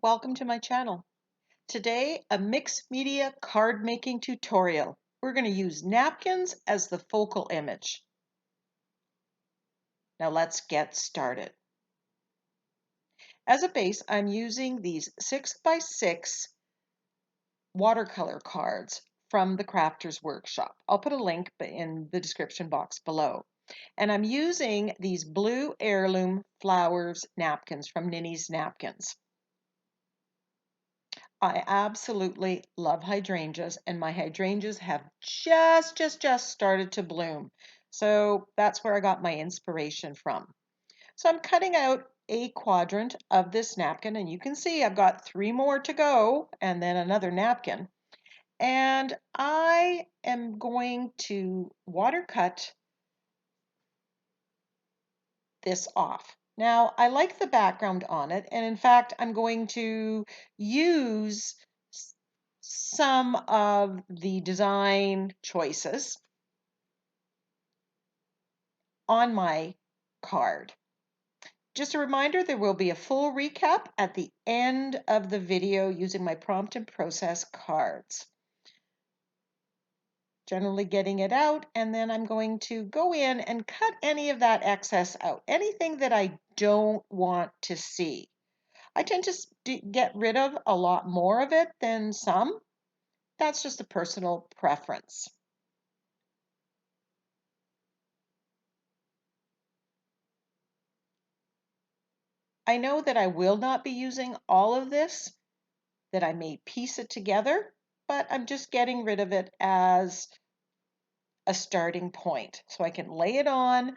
Welcome to my channel. Today, a mixed media card making tutorial. We're going to use napkins as the focal image. Now let's get started. As a base, I'm using these 6x6 watercolor cards from the Crafter's Workshop. I'll put a link in the description box below. And I'm using these blue Heirloom flowers napkins from NinnysNapkins. I absolutely love hydrangeas, and my hydrangeas have just started to bloom. So that's where I got my inspiration from. So I'm cutting out a quadrant of this napkin, and you can see I've got 3 more to go and then another napkin. And I am going to water cut this off. Now, I like the background on it, and in fact, I'm going to use some of the design choices on my card. Just a reminder, there will be a full recap at the end of the video using my prompt and process cards. Generally getting it out, and then I'm going to go in and cut any of that excess out, anything that I don't want to see. I tend to get rid of a lot more of it than some. That's just a personal preference. I know that I will not be using all of this, that I may piece it together, but I'm just getting rid of it as a starting point. So I can lay it on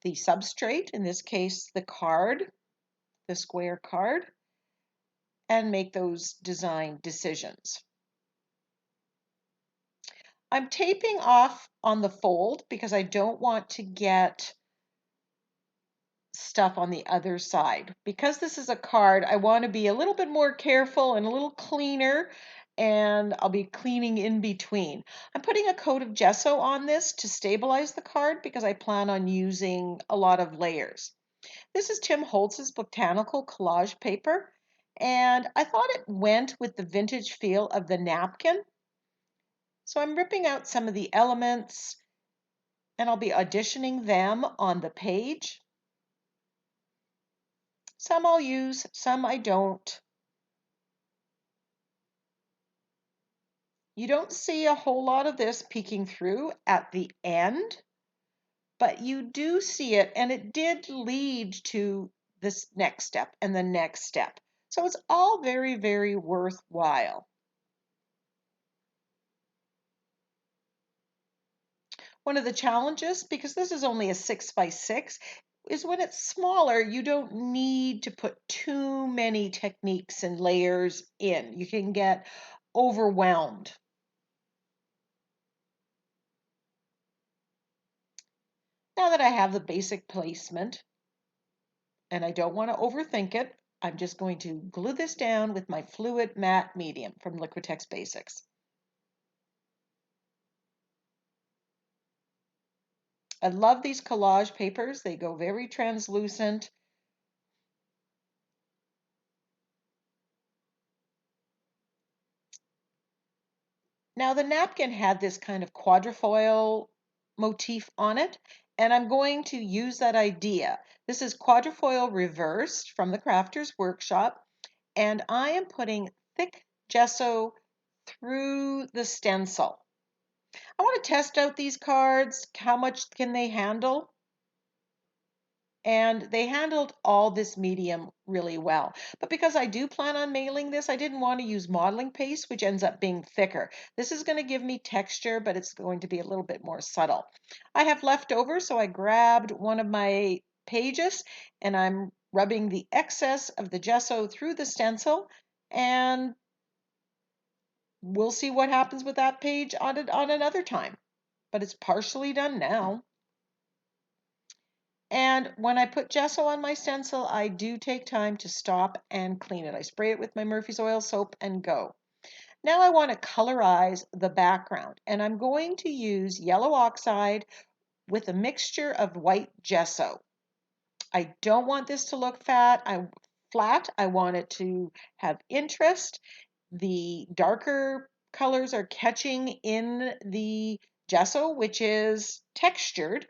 the substrate, in this case, the card, the square card, and make those design decisions. I'm taping off on the fold because I don't want to get stuff on the other side. Because this is a card, I want to be a little bit more careful and a little cleaner, and I'll be cleaning in between. I'm putting a coat of gesso on this to stabilize the card because I plan on using a lot of layers. This is Tim Holtz's Botanical collage paper, and I thought it went with the vintage feel of the napkin. So I'm ripping out some of the elements, and I'll be auditioning them on the page. Some I'll use, some I don't. You don't see a whole lot of this peeking through at the end, but you do see it, and it did lead to this next step and the next step. So it's all very, very worthwhile. One of the challenges, because this is only a 6x6, is when it's smaller, you don't need to put too many techniques and layers in. You can get overwhelmed. Now that I have the basic placement, and I don't want to overthink it, I'm just going to glue this down with my fluid matte medium from Liquitex Basics. I love these collage papers. They go very translucent. Now the napkin had this kind of quadrifoil motif on it, and I'm going to use that idea. This is quadrifoil reversed from the Crafter's Workshop, and I am putting thick gesso through the stencil. I want to test out these cards. How much can they handle? And they handled all this medium really well. But because I do plan on mailing this, I didn't want to use modeling paste, which ends up being thicker. This is going to give me texture, but it's going to be a little bit more subtle. I have leftover, so I grabbed one of my pages and I'm rubbing the excess of the gesso through the stencil, and we'll see what happens with that page on another time. But it's partially done now. And when I put gesso on my stencil, I do take time to stop and clean it. I spray it with my Murphy's Oil soap and go. Now I want to colorize the background, and I'm going to use yellow oxide with a mixture of white gesso. I don't want this to look flat. I flat. I want it to have interest. The darker colors are catching in the gesso, which is textured.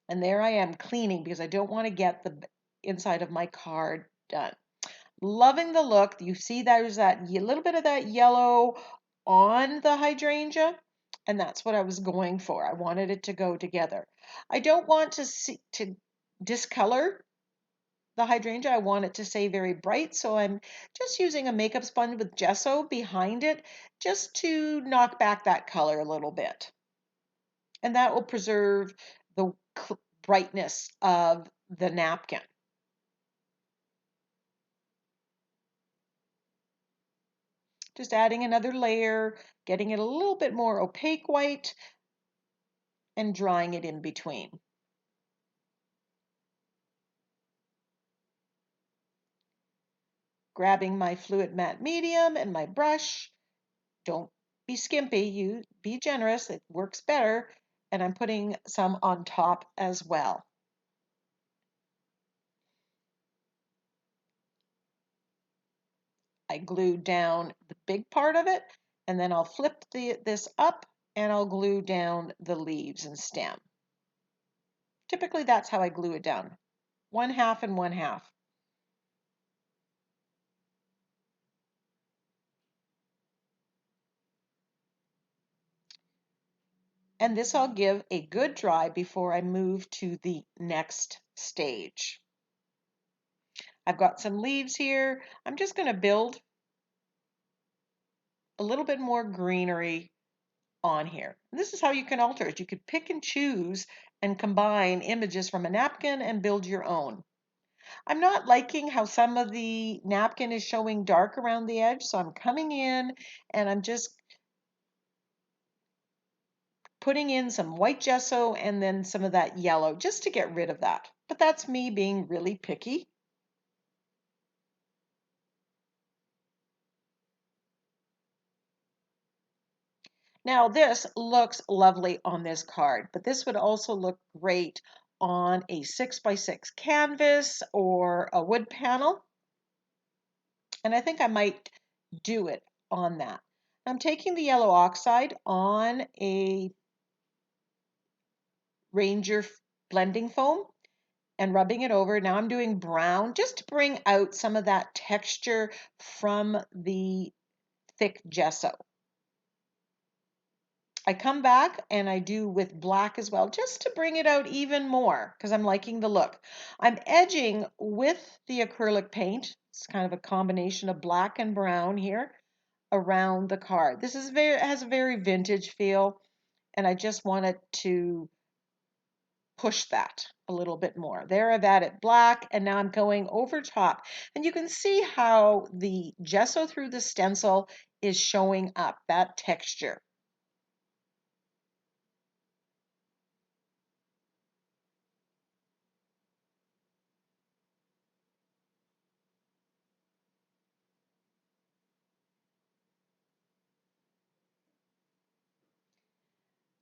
And there I am cleaning because I don't want to get the inside of my card done. Loving the look. You see there's that little bit of that yellow on the hydrangea, and that's what I was going for. I wanted it to go together. I don't want to discolor the hydrangea. I want it to stay very bright, so I'm just using a makeup sponge with gesso behind it just to knock back that color a little bit. And that will preserve the brightness of the napkin. Just adding another layer, getting it a little bit more opaque white, and drawing it in between. Grabbing my fluid matte medium and my brush. Don't be skimpy, you be generous, it works better. And I'm putting some on top as well. I glue down the big part of it, and then I'll flip this up and I'll glue down the leaves and stem. Typically that's how I glue it down. 1/2 and 1/2. And this I'll give a good dry before I move to the next stage. I've got some leaves here. I'm just going to build a little bit more greenery on here. And this is how you can alter it. You could pick and choose and combine images from a napkin and build your own. I'm not liking how some of the napkin is showing dark around the edge, so I'm coming in and I'm just putting in some white gesso and then some of that yellow just to get rid of that. But that's me being really picky. Now this looks lovely on this card, but this would also look great on a 6x6 canvas or a wood panel. And I think I might do it on that. I'm taking the yellow oxide on a Ranger blending foam and rubbing it over. Now I'm doing brown just to bring out some of that texture from the thick gesso. I come back and I do with black as well, just to bring it out even more because I'm liking the look. I'm edging with the acrylic paint. It's kind of a combination of black and brown here around the card. This is has a very vintage feel, and I just wanted to push that a little bit more. There I've added black, and now I'm going over top. And you can see how the gesso through the stencil is showing up, that texture.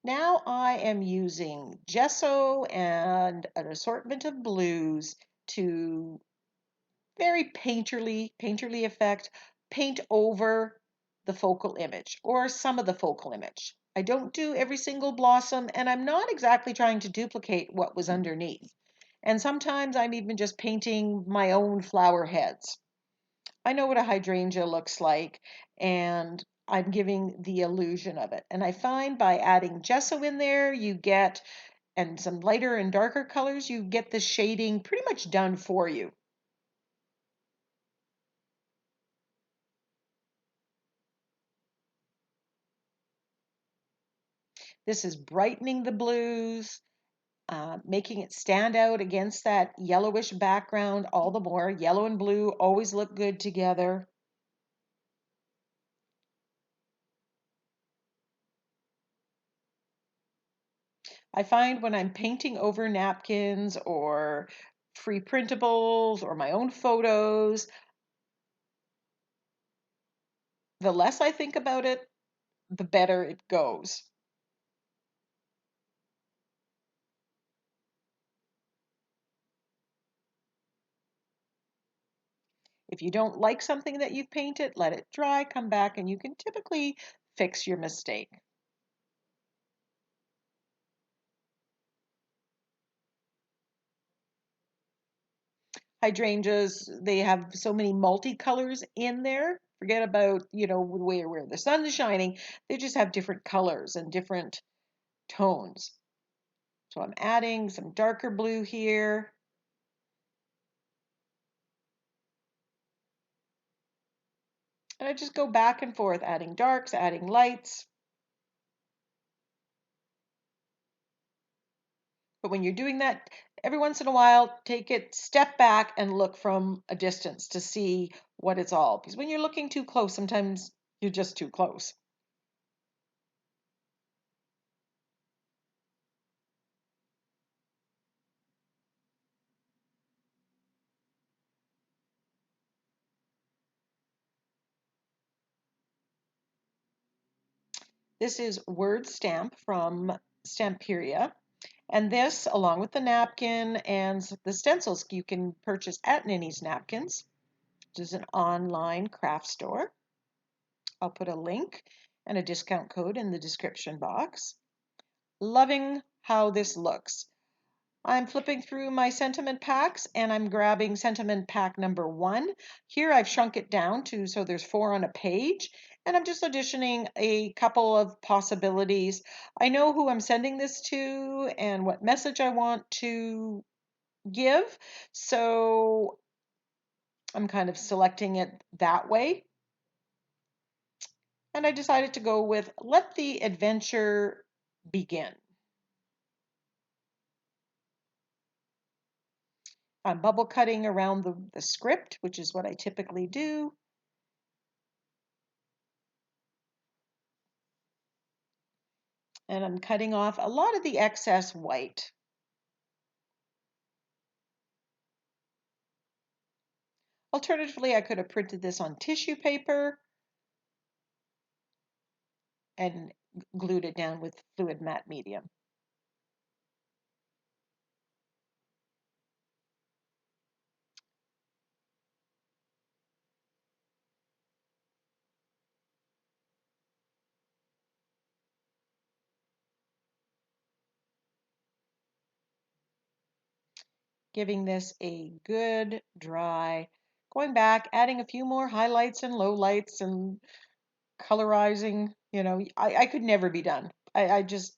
Now I am using gesso and an assortment of blues to very painterly effect, paint over the focal image or some of the focal image. I don't do every single blossom, and I'm not exactly trying to duplicate what was underneath. And sometimes I'm even just painting my own flower heads. I know what a hydrangea looks like, and I'm giving the illusion of it. And I find by adding gesso in there, you get, and some lighter and darker colors, you get the shading pretty much done for you. This is brightening the blues, making it stand out against that yellowish background all the more. Yellow and blue always look good together. I find when I'm painting over napkins or free printables or my own photos, the less I think about it, the better it goes. If you don't like something that you've painted, let it dry, come back, and you can typically fix your mistake. Hydrangeas, they have so many multicolors in there. Forget about, where the sun is shining. They just have different colors and different tones. So I'm adding some darker blue here. And I just go back and forth, adding darks, adding lights. But when you're doing that, every once in a while, take it, step back and look from a distance to see what it's all. Because when you're looking too close, sometimes you're just too close. This is Word Stamp from Stamperia. And this, along with the napkin and the stencils, you can purchase at NinnysNapkins, which is an online craft store. I'll put a link and a discount code in the description box. Loving how this looks. I'm flipping through my sentiment packs and I'm grabbing sentiment pack number 1. Here I've shrunk it down to so there's 4 on a page, and I'm just auditioning a couple of possibilities. I know who I'm sending this to and what message I want to give, so I'm kind of selecting it that way. And I decided to go with let the adventure begin. I'm bubble cutting around the script, which is what I typically do. And I'm cutting off a lot of the excess white. Alternatively, I could have printed this on tissue paper and glued it down with fluid matte medium. Giving this a good dry, going back, adding a few more highlights and lowlights and colorizing. I could never be done. I just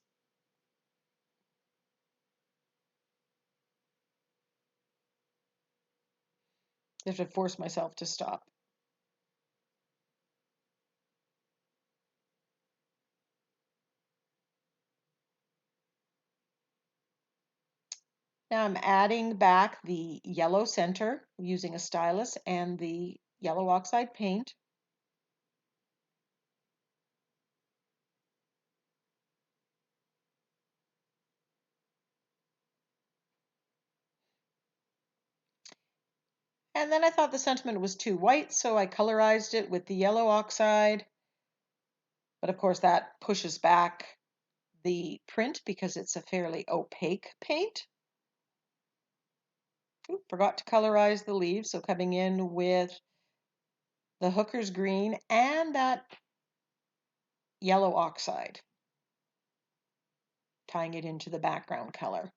have to force myself to stop. Now I'm adding back the yellow center using a stylus and the yellow oxide paint. And then I thought the sentiment was too white, so I colorized it with the yellow oxide. But of course that pushes back the print because it's a fairly opaque paint. Ooh, forgot to colorize the leaves, so coming in with the hooker's green and that yellow oxide, tying it into the background color.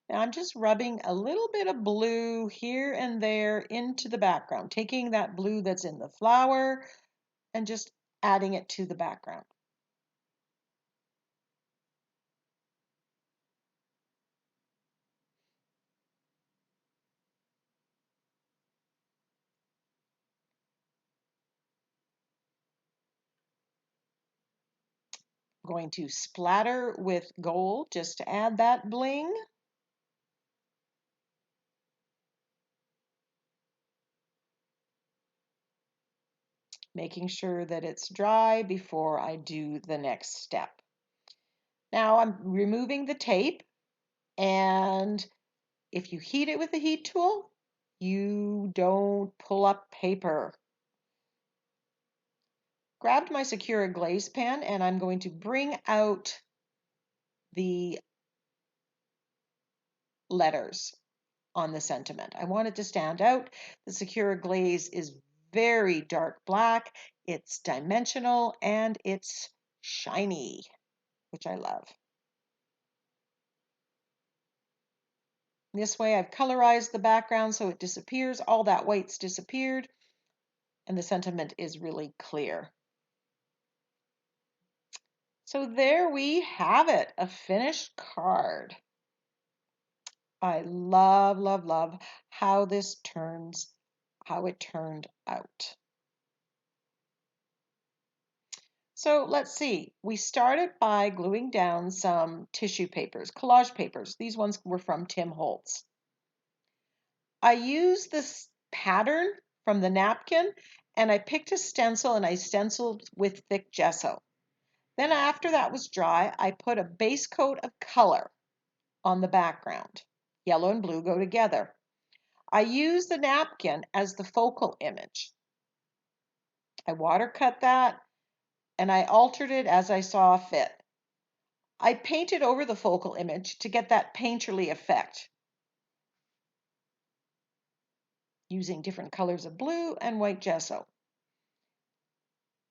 Now I'm just rubbing a little bit of blue here and there into the background, taking that blue that's in the flower and just adding it to the background. Going to splatter with gold just to add that bling. Making sure that it's dry before I do the next step. Now I'm removing the tape, and if you heat it with a heat tool, you don't pull up paper. Grabbed my Secura glaze pen and I'm going to bring out the letters. on the sentiment. I want it to stand out. The Sakura glaze is very dark black, it's dimensional, and it's shiny, which I love. This way I've colorized the background so it disappears. All that white's disappeared, and the sentiment is really clear. So there we have it, a finished card. I love, love, love how how it turned out. So let's see. We started by gluing down some tissue papers, collage papers. These ones were from Tim Holtz. I used this pattern from the napkin and I picked a stencil and I stenciled with thick gesso. Then after that was dry, I put a base coat of color on the background. Yellow and blue go together. I used the napkin as the focal image. I watercut that and I altered it as I saw fit. I painted over the focal image to get that painterly effect using different colors of blue and white gesso.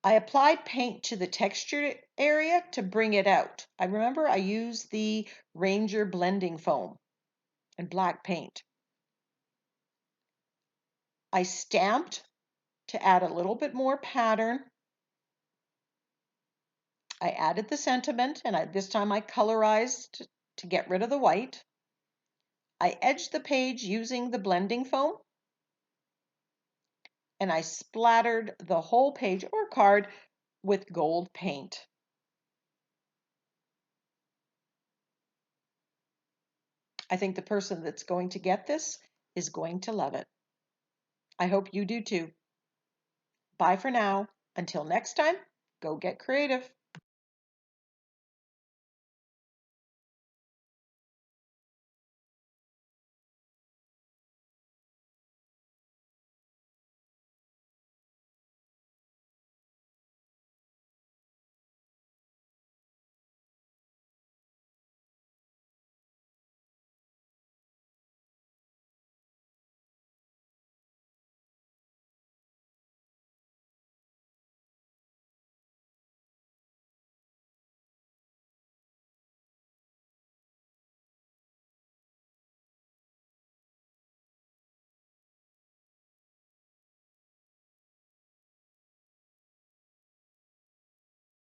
I applied paint to the texture area to bring it out. I remember I used the Ranger blending foam and black paint. I stamped to add a little bit more pattern. I added the sentiment and this time I colorized to get rid of the white. I edged the page using the blending foam and I splattered the whole page or card with gold paint. I think the person that's going to get this is going to love it. I hope you do too. Bye for now. Until next time, go get creative.